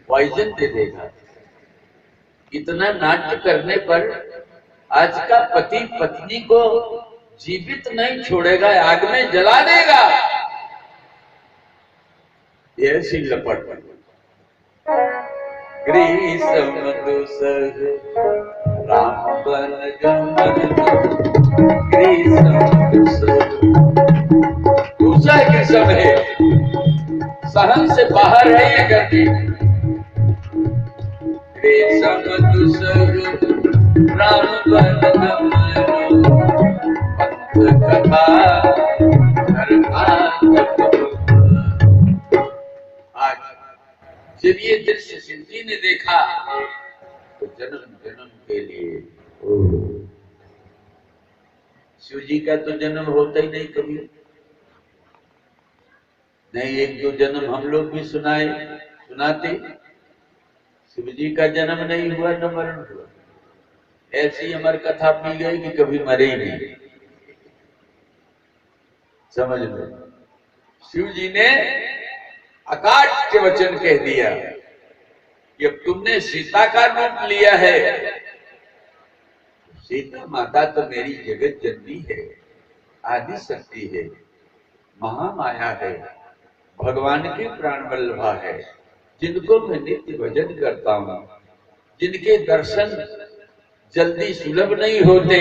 Poison दे देगा। इतना नाट्य करने पर आज का पति पत्नी को जीवित नहीं छोड़ेगा, आग में जला देगा। ऐसी लपट ग्रीष्म दुसह राम बन गमन, ग्रीष्म दुसह के समय सहन से बाहर है ये गर्मी। ग्रीष्म दुसह राम बन गमन, पंथ कथा आज जब ये दृश्य शिवजी ने देखा तो जन्म जन्म के लिए शिवजी का तो जन्म होता ही नहीं कभी नहीं। एक दो जन्म हम लोग भी सुनाते, शिवजी का जन्म नहीं हुआ न मरण हुआ। ऐसी अमर कथा पी गई कि कभी मरे ही नहीं। समझ लो, शिवजी ने अकाट्य वचन कह दिया कि अब तुमने सीता का रूप लिया है। सीता माता तो मेरी जगत जननी है, आदि शक्ति है, महामाया है, भगवान की प्राण वल्लभा है, जिनको मैं नित्य भजन करता हूं, जिनके दर्शन जल्दी सुलभ नहीं होते।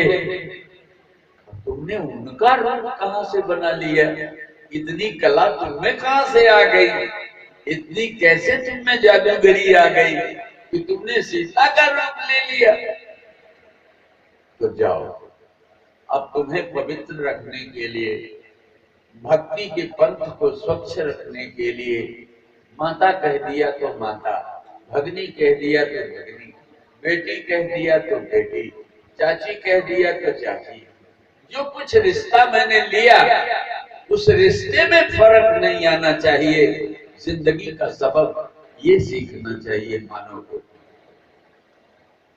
तुमने उनका रूप कहां से बना लिया? इतनी कला तुम्हें कहां से आ गई? इतनी कैसे तुममें जादूगरी आ गई कि तुमने सीता का रूप ले लिया? तो जाओ, अब तुम्हें पवित्र रखने के लिए, भक्ति के पंथ को स्वच्छ रखने के लिए, माता कह दिया तो माता, भगनी कह दिया तो भगनी, बेटी कह दिया तो बेटी, चाची कह दिया तो चाची, जो कुछ रिश्ता मैंने लिया उस रिश्ते में फर्क नहीं आना चाहिए। जिंदगी का सबक ये सीखना चाहिए मानव को।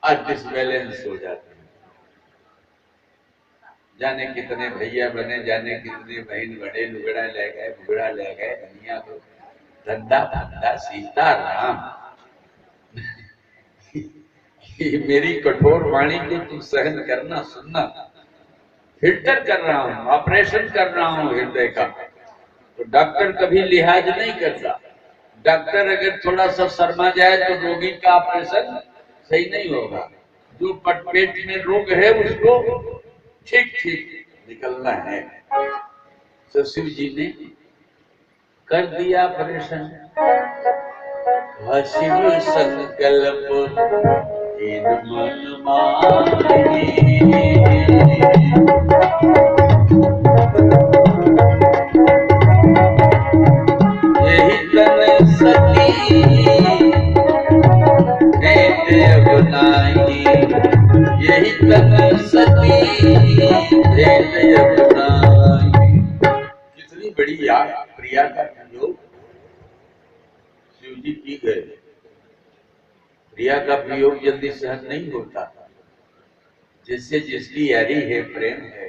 आज डिसबैलेंस हो जाते हैं, जाने कितने भैया बने, जाने कितने बहन बड़े, लुगड़ा ले गए, बुगड़ा ले गए, दुनिया को धंधा धंधा सीताराम। मेरी कठोर वाणी को तुम सहन करना, सुनना। फिल्टर कर रहा हूं, ऑपरेशन कर रहा हूं हृदय का, तो डॉक्टर कभी लिहाज नहीं करता। डॉक्टर अगर थोड़ा सा शर्मा जाए तो रोगी का ऑपरेशन सही नहीं होगा। जो पेट में रोग है उसको ठीक ठीक निकलना है। तो शिव जी ने कर दिया ऑपरेशन। शिव संकल्प मन मानी, यही तन सती भेद अपनाई, यही तन सती भेद अपनाई। कितनी बड़ी याद प्रिया का संयोग शिव जी की गए। प्रिया का वियोग जल्दी सहन नहीं होता। जिससे जिसकी यारी है, प्रेम है,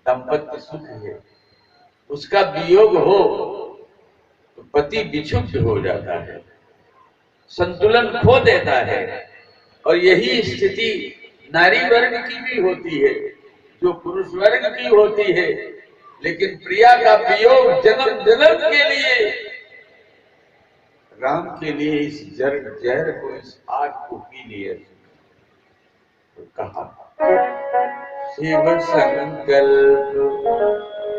दाम्पत्य सुख है, उसका वियोग हो तो पति विक्षुब्ध हो जाता है, संतुलन खो देता है। और यही स्थिति नारी वर्ग की भी होती है, जो पुरुष वर्ग की होती है। लेकिन प्रिया का वियोग जन्म जन्म के लिए, राम के लिए इस जहर को, इस आग को पी लिए। तो कहा शिव संकल्प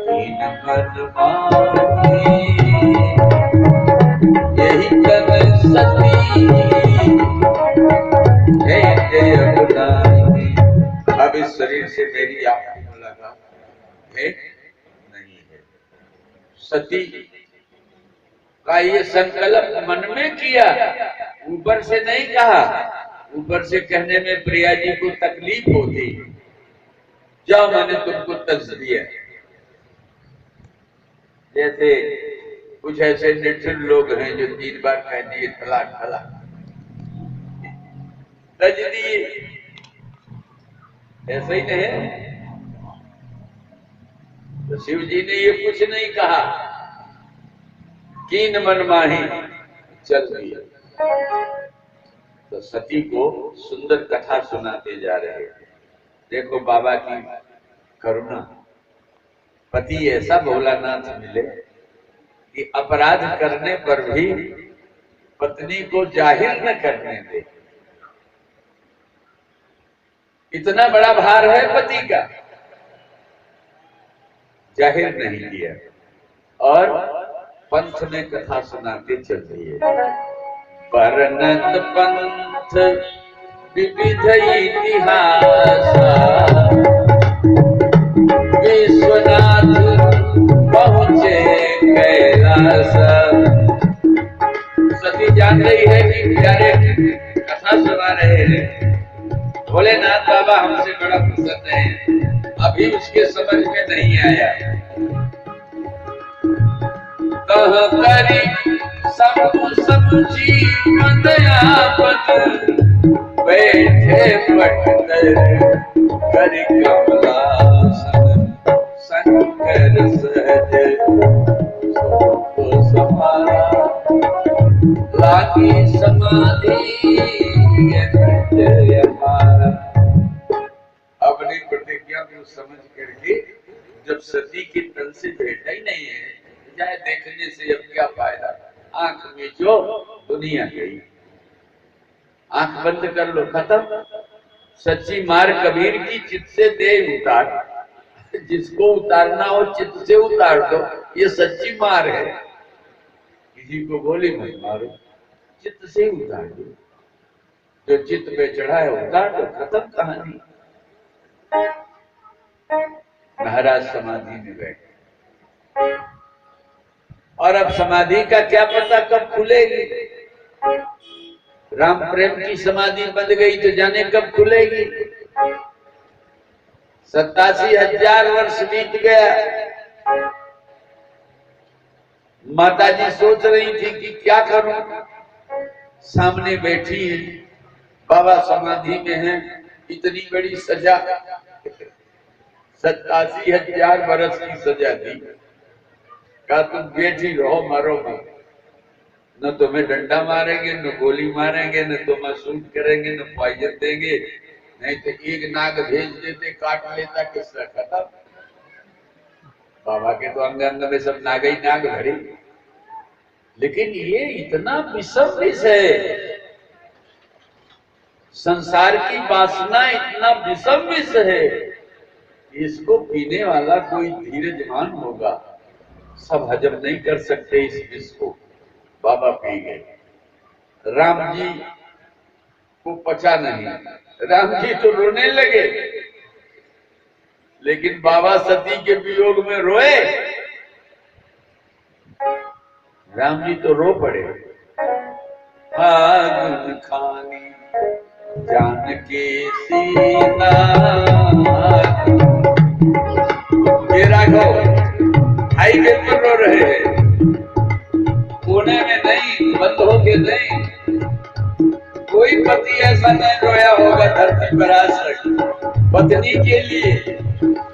हीन मन मानी, यही तन सती जय अपनाई। अब इस शरीर से मेरी आपकी मुलाकात है नहीं है। सती का ये संकल्प मन में किया, ऊपर से नहीं कहा। ऊपर से कहने में प्रिया जी को तकलीफ होती। जाओ, मैंने तुमको तज दिया। जैसे कुछ ऐसे निठुर लोग हैं जो 3 बार कह दिए तलाक तलाक, तज दिए। ऐसा ही नहीं। तो शिव जी ने ये कुछ नहीं कहा। कीन मन माही, चल दिया। तो सती को सुंदर कथा सुनाते जा रहे हैं। देखो बाबा की करुणा, पति ऐसा भोलानाथ मिले कि अपराध करने पर भी पत्नी को जाहिर न करने दे। इतना बड़ा भार है पति का, जाहिर नहीं किया। और पंथ में कथा सुनाते चल रही है। परनत पंथ विविध इतिहास, विश्वनाथ पहुंचे कैलास। सती जान रही है कि प्यारे कथा सुना रहे हैं, भोलेनाथ बाबा हमसे बड़ा प्रसन्न है। अभी उसके समझ में नहीं आया। कह करी सब जीवन यापन, बैठे पटकर कर कमलासन। शंकर सहज स्वरूप समारा, लागी समाधि अपनी प्रतिज्ञा को समझ करके जब सती के तन से भेटा ही नहीं है, चाहे देखने से अब क्या फायदा, आंख में जो दुनिया गई, आंख बंद कर लो, खत्म। सच्ची मार कबीर की चित से दे उतार, जिसको उतारना हो चित से उतार दो, ये सच्ची मार है। किसी को गोली मत मारो, चित्त से उतार दो, जो चित्त पे चढ़ा है उतार दो, खत्म कहानी। महाराज समाधि में बैठे, और अब समाधि का क्या पता कब खुलेगी। राम प्रेम की समाधि बंद गई तो जाने कब खुलेगी। 87,000 वर्ष बीत गया। माताजी सोच रही थी कि क्या करूं, सामने बैठी है, बाबा समाधि में हैं, इतनी बड़ी सजा, 87,000 वर्ष की सजा दी। कहा तुम बैठी रहो, मरो मत, न तुम्हें डंडा मारेंगे, न गोली मारेंगे, न तुम्हें शूट करेंगे, न पॉइजन देंगे, नहीं तो एक नाग भेज देते, काट लेता, किसका खत्म। बाबा के तो अंग अंग में सब नाग ही नाग भरे। लेकिन ये इतना विषम विष है, संसार की वासना इतना विषम विष है, इसको पीने वाला कोई धीरजमान होगा, सब हजम नहीं कर सकते इस विष को। बाबा पी गए। राम जी को पचा नहीं, राम जी तो रोने लगे, लेकिन बाबा सती के वियोग में रोए, राम जी तो रो पड़े। फागुन खानी जानकी सीता, ये राघव हाईवे पर रो रहे हैं, कोने में नहीं, बंद होके नहीं। कोई पति ऐसा नहीं रोया होगा धरती पर आज तक पत्नी के लिए।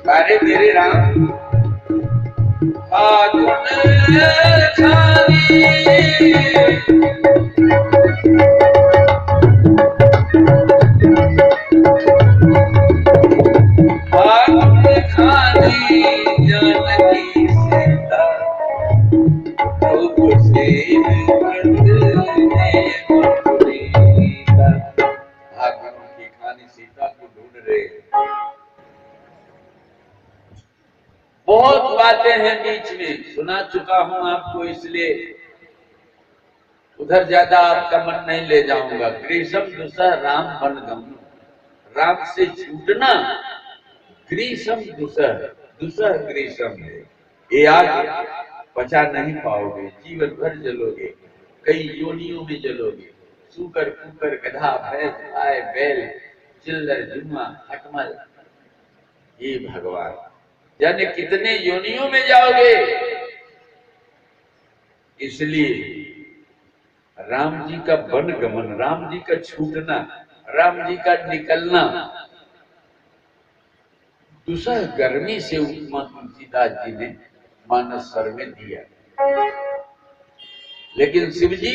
अरे मेरे राम, फागुन खानी जानकी सीता, रूप से भागवत की कहानी सीता को ढूंढ रहे। बहुत बातें हैं बीच में, सुना चुका हूं आपको, इसलिए उधर ज्यादा आपका मन नहीं ले जाऊंगा। ग्रीसम दुसह राम बनगम, राम से छूटना ग्रीसम दुसह, दुसह ग्रीसम है। ये आग पचा नहीं पाओगे, जीवन भर जलोगे, कई योनियों में जलोगे। सूकर कुकर गधा भैंस गाय बैल चिल्लर जुम्मा खटमल, ये भगवान जाने कितने योनियों में जाओगे। इसलिए राम जी का वनगमन, राम जी का छूटना, राम जी का निकलना, दूसरा गर्मी से उपमा तुलसीदास जी ने मानस सर में दिया। लेकिन शिव जी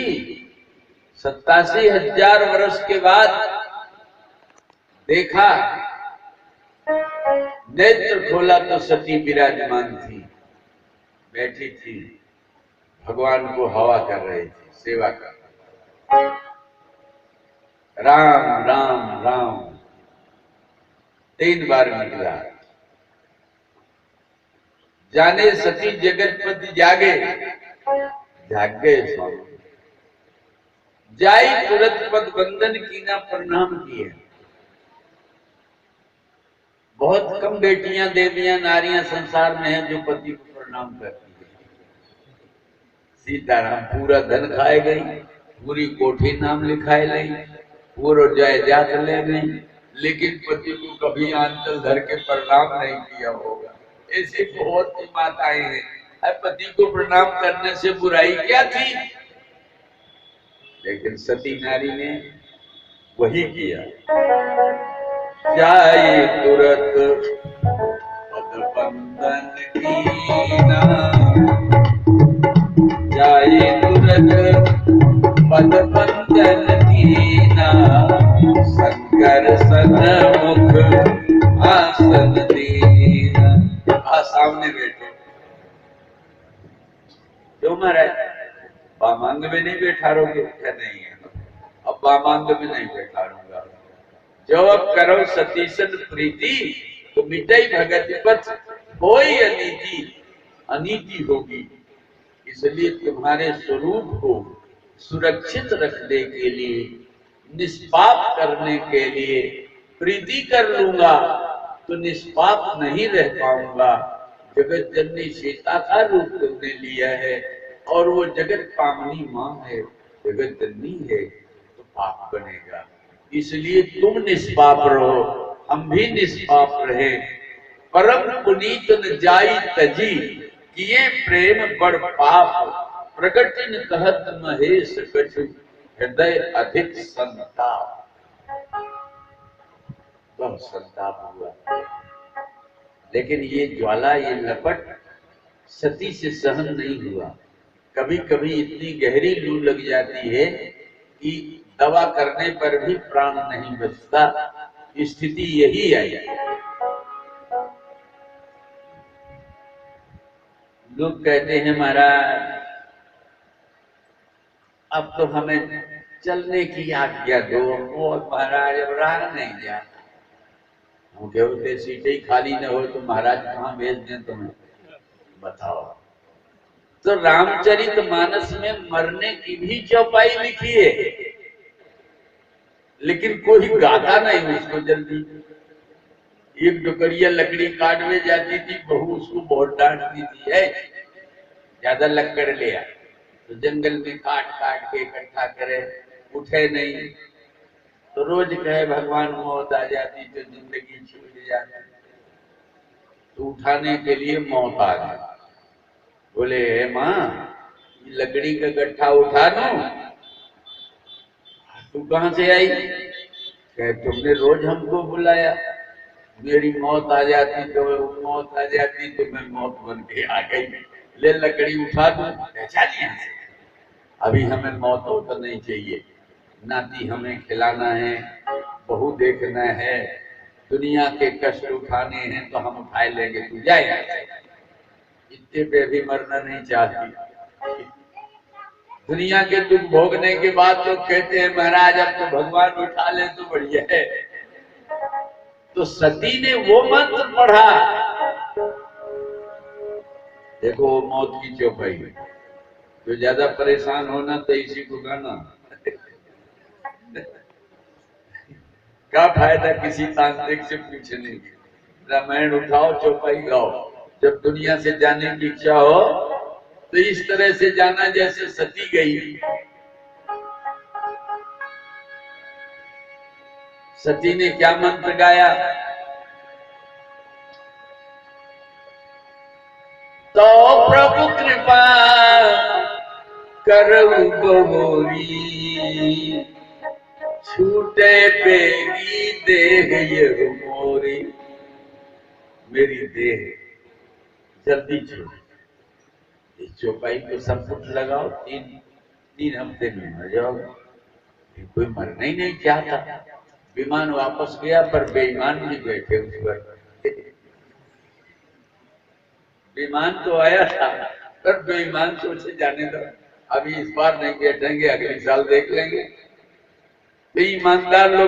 87,000 वर्ष के बाद देखा, नेत्र खोला तो सती विराजमान थी, बैठी थी, भगवान को हवा कर रही थी, सेवा कर रही थी। राम राम राम 3 बार निकला। जाने सती जगतपति जागे, जाग गए स्वामी। जाई तुरंत पद बंदन कीना, प्रणाम किए। बहुत कम बेटियां, देवियां, नारियां संसार में हैं जो पति को प्रणाम करती है। सीताराम पूरा धन खाए गई, पूरी कोठी नाम लिखाए गई, पूरा जायदाद ले गई, लेकिन पति को कभी आंचल धर के प्रणाम नहीं किया होगा। ऐसी बहुत सी माताएं हैं। पति को प्रणाम करने से बुराई क्या थी? लेकिन सती नारी ने वही किया। जाए तुरंत पद बंदन कीना, जाए तुरंत पद बंदन कीना, शंकर सन्मुख आसन दीना। सामने बैठो। क्यों महाराज, बामांग में नहीं बैठा रहोगे? क्या नहीं है, अब बामांग में नहीं बैठा रहूंगा। जो अब करो सतीसन प्रीति, तो मिटाई भगत पथ कोई अनीति, अनीति होगी। इसलिए तुम्हारे स्वरूप को सुरक्षित रखने के लिए, निष्पाप करने के लिए प्रीति कर लूंगा, तो निष्पाप नहीं रह पाऊंगा। जगत जननी सीता का रूप तुमने लिया है, और वो जगत पावनी मां है, जगत जननी है, तो पाप बनेगा। इसलिए तुम निष्पाप रहो, हम भी निष्पाप रहे। परम पुनीत न जाई तजी, किए प्रेम बड़ पाप, प्रकटिन कहत महेश कछु, हृदय अधिक संताप। बहुत संताप हुआ, लेकिन ये ज्वाला, ये लपट सती से सहन नहीं हुआ। कभी कभी इतनी गहरी लू लग जाती है कि दवा करने पर भी प्राण नहीं बचता। स्थिति यही आई। लोग कहते हैं महाराज अब तो हमें चलने की आज्ञा दो। वो महाराज अब रहा नहीं जाता। हम कहते सीटें खाली न हो तो महाराज कहाँ भेज दें तुम्हें, बताओ। तो रामचरित मानस में मरने की भी चौपाई लिखी है, लेकिन कोई गाता नहीं उसको जल्दी। एक डुकरिया लकड़ी काटने जाती थी, बहू उसको बहुत डांटती थी, है ज्यादा लकड़ ले आ, तो जंगल में काट काट के इकट्ठा करे, उठे नहीं तो रोज कहे भगवान मौत आ जाती तो जिंदगी छूट जाती, तो उठाने के लिए मौत आ गई। बोले हे माँ, लकड़ी का गट्ठा उठा दो। तू कहां से आई? कहे तुमने रोज हमको बुलाया, मेरी मौत आ जाती तो मौत आ जाती तो मैं मौत बन के आ गई, ले लकड़ी उठा दूं। यहाँ से अभी हमें मौत हो तो नहीं चाहिए, नाती हमें खिलाना है, बहू देखना है, दुनिया के कष्ट उठाने हैं तो हम उठाए लेंगे, तू जाए। इतने पे भी मरना नहीं चाहती। दुनिया के दुख भोगने के बाद लोग कहते हैं महाराज अब तो भगवान उठा ले तो बढ़िया है। तो सती ने वो मंत्र पढ़ा, देखो वो मौत की चौपाई। जो ज्यादा परेशान होना तो इसी को गाना। क्या फायदा किसी तांत्रिक से पूछने की, रामायण उठाओ चौपाई गाओ। जब दुनिया से जाने की इच्छा हो तो इस तरह से जाना जैसे सती गई। सती ने क्या मंत्र गाया? तो प्रभु कृपा करऊ गौरी, छूटे बेगी देह ये मोरी। मेरी देह जल्दी छूटे, इस चौपाई को संपुट लगाओ, तीन हफ्ते में मर जाओगे। कोई मरना ही नहीं चाहता। विमान वापस गया पर बेईमान भी बैठे उस पर। विमान तो आया था पर बेईमान सोचे जाने दो, अभी इस बार नहीं बैठेंगे, अगले साल देख लेंगे। ईमानदार लोग